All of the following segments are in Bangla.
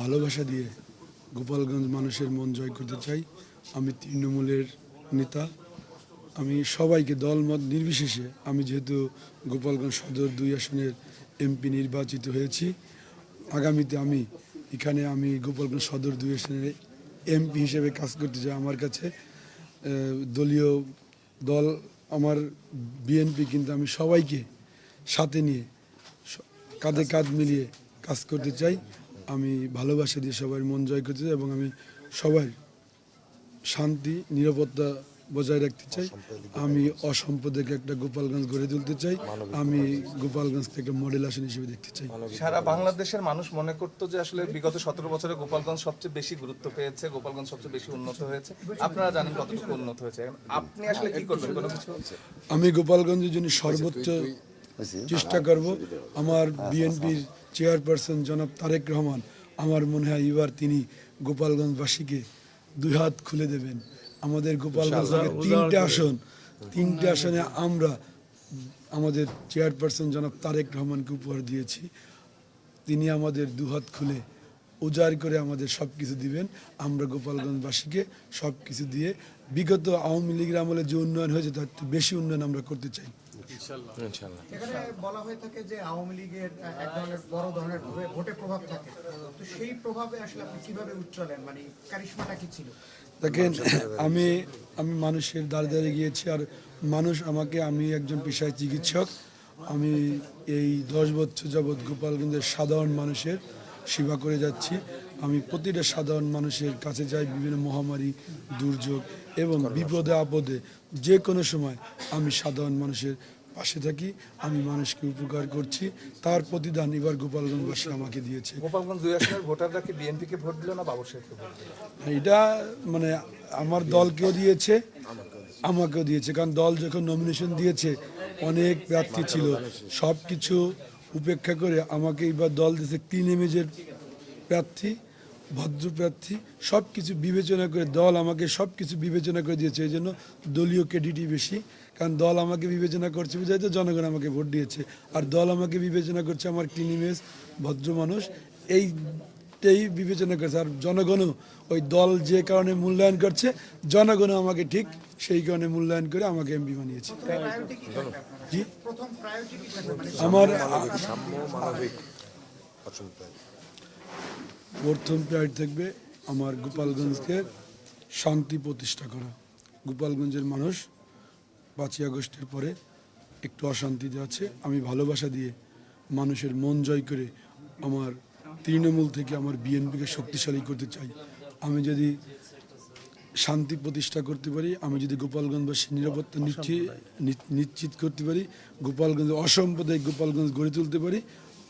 ভালোবাসা দিয়ে গোপালগঞ্জ মানুষের মন জয় করতে চাই। আমি তৃণমূলের নেতা। আমি সবাইকে দলমত নির্বিশেষে, আমি যেহেতু গোপালগঞ্জ সদর 2 আসনের এমপি নির্বাচিত হয়েছি, আগামীতে আমি গোপালগঞ্জ সদর 2 আসনের এমপি হিসেবে কাজ করতে চাই। আমার কাছে দলীয় দল আমার বিএনপি, কিন্তু আমি সবাইকে সাথে নিয়ে কাঁধে কাঁধ মিলিয়ে কাজ করতে চাই। আমি ভালোবাসা দিয়ে সবার মন জয় করতে চাই এবং আমি সবার শান্তি নিরাপত্তা বজায় রাখতে চাই। আমি অসাম্প্রদায়িক একটা গোপালগঞ্জ গড়ে তুলতে চাই। আমি গোপালগঞ্জকে একটা মডেল আসন হিসেবে দেখতে চাই। সারা বাংলাদেশের মানুষ মনে করতো যে আসলে বিগত 17 বছরে গোপালগঞ্জ সবচেয়ে বেশি গুরুত্ব পেয়েছে, গোপালগঞ্জ সবচেয়ে বেশি উন্নত হয়েছে। আপনারা জানেন কতটুকু উন্নত হয়েছে, আপনি আসলে কি করবেন? কোনো কিছু আমি গোপালগঞ্জের জন্য সর্বোচ্চ চেষ্টা করব। আমার বিএনপির চেয়ারপারসন জনাব তারেক রহমান, আমার মনে হয় এবার তিনি গোপালগঞ্জবাসীকে 2 হাত খুলে দেবেন। আমাদের গোপালগঞ্জ থেকে 3টে আসনে আমরা আমাদের চেয়ারপারসন জনাব তারেক রহমানকে উপহার দিয়েছি। তিনি আমাদের 2 হাত খুলে উজাড় করে আমাদের সব কিছু দিবেন। আমরা গোপালগঞ্জবাসীকে সব কিছু দিয়ে বিগত আওয়ামী লীগের আমলে যে উন্নয়ন হয়েছে তার বেশি উন্নয়ন আমরা করতে চাই। এখানে বলা হয়ে থাকে যে আওয়ামী লীগের এক ধরনের বড় ধরনের ভোটে প্রভাব থাকে, তো সেই প্রভাবে আসলে আপনি কিভাবে উচ্চালেন, মানে কারিশমাটা কি ছিল? দেখেন, আমি মানুষের দ্বারে দ্বারে গিয়েছি, আর মানুষ আমাকে, আমি একজন পেশায় চিকিৎসক, আমি এই 10 বছর যাবৎ গোপালগঞ্জের সাধারণ মানুষের সেবা করে যাচ্ছি। আমি প্রতিটা সাধারণ মানুষের কাছে যাই, বিভিন্ন মহামারী, দুর্যোগ এবং বিপদে আপদে যে কোনো সময় আমি সাধারণ মানুষের পাশে থাকি। আমি মানুষকে উপকার করছি, তার প্রতিদান এবার গোপালগঞ্জবাসী আমাকে দিয়েছে। গোপালগঞ্জ 2 আসনের ভোটাররা কি বিএনপিকে ভোট দিল না বাবু শেখকে ভোট দিল? এটা মানে আমার দলকেও দিয়েছে, আমাকেও দিয়েছে, কারণ দল যখন নমিনেশন দিয়েছে অনেক প্রার্থী ছিল, সব কিছু উপেক্ষা করে আমাকে এবার দল দিয়েছে ক্লিন ইমেজের প্রার্থী, ভদ্র প্রার্থী, সব কিছু বিবেচনা করে দল আমাকে সব কিছু বিবেচনা করে দিয়েছে। এই জন্য দলীয় ক্রেডিটই বেশি, কারণ দল আমাকে বিবেচনা করছে বুঝাই তো জনগণ আমাকে ভোট দিয়েছে। আর দল আমাকে বিবেচনা করছে আমার ক্লিন ইমেজ, ভদ্র মানুষ, এইটাই বিবেচনা করছে। আর জনগণও ওই দল যে কারণে মূল্যায়ন করছে, জনগণও আমাকে ঠিক সেই কারণে মূল্যায়ন করে আমাকে এমপি বানিয়েছে। জি, আমার প্রথম প্রায়োরিটি থাকবে আমার গোপালগঞ্জকে শান্তি প্রতিষ্ঠা করা। গোপালগঞ্জের মানুষ 5ই আগস্টের পরে একটু অশান্তিতে আছে। আমি ভালোবাসা দিয়ে মানুষের মন জয় করে আমার তৃণমূল থেকে আমার বিএনপিকে শক্তিশালী করতে চাই। আমি যদি শান্তি প্রতিষ্ঠা করতে পারি, আমি যদি গোপালগঞ্জবাসীর নিরাপত্তা নিশ্চিত করতে পারি, গোপালগঞ্জ অসাম্প্রদায়িক গোপালগঞ্জ গড়ে তুলতে পারি,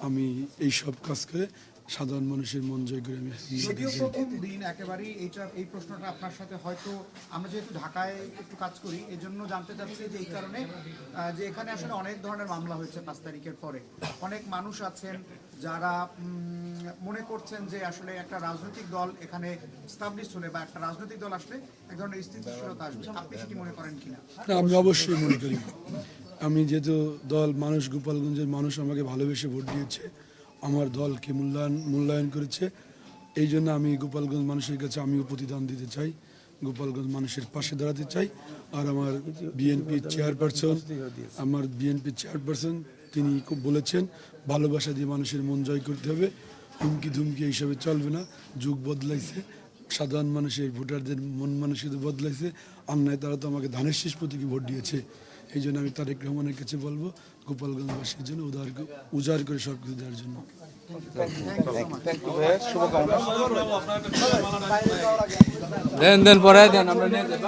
আমি এই সব কাজ করে সাধারণ মানুষের মন জয় করে আমি। যদিও প্রথম দিন একেবারেই এই প্রশ্নটা আপনার সাথে হয়তো আমরা যেহেতু ঢাকায় একটু কাজ করি এই জন্য জানতে চাচ্ছি যে এই কারণে যে এখানে আসলে অনেক ধরনের মামলা হয়েছে 5 তারিখের পরে, অনেক মানুষ আছেন যারা মনে করছেন যে আসলে একটা রাজনৈতিক দল এখানে এস্টাবলিশ হলে বা একটা রাজনৈতিক দল আসলে এক ধরনের স্থিতিশীলতা আসবে, আপনি সেটি মনে করেন কিনা? আমি অবশ্যই মনে করি। আমি যেহেতু দল মানুষ, গোপালগঞ্জের মানুষ আমাকে ভালোবেসে ভোট দিয়েছে, আমার দলকে মূল্যায়ন করেছে, এই জন্য আমি গোপালগঞ্জ মানুষের কাছে আমিও প্রতিদান দিতে চাই, গোপালগঞ্জ মানুষের পাশে দাঁড়াতে চাই। আর আমার বিএনপির চেয়ারপারসন তিনি খুব বলেছেন ভালোবাসা দিয়ে মানুষের মন জয় করতে হবে, হুমকি ধুমকি এইসবে চলবে না। যুগ বদলাইছে, সাধারণ মানুষের ভোটারদের মন মানসিকতা বদলাইছে, আর নয় তারা তো আমাকে ধানের শীষ প্রতীকে ভোট দিয়েছে। এই জন্য আমি তারেক রহমানের কাছে বলবো গোপালগঞ্জবাসীর জন্য উজাড় করে সব কিছু দেওয়ার জন্য। দেন পরে দেন আমরা নিয়ে যাই।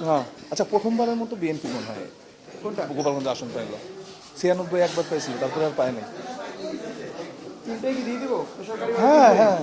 হ্যাঁ, আচ্ছা, প্রথমবারের মতো বিএনপি মনে হয় কোনটা গোপালগঞ্জ আসন পাইল, 96 একবার পাইছিল, তারপরে আর পায় নাই। দিয়ে দিব? হ্যাঁ হ্যাঁ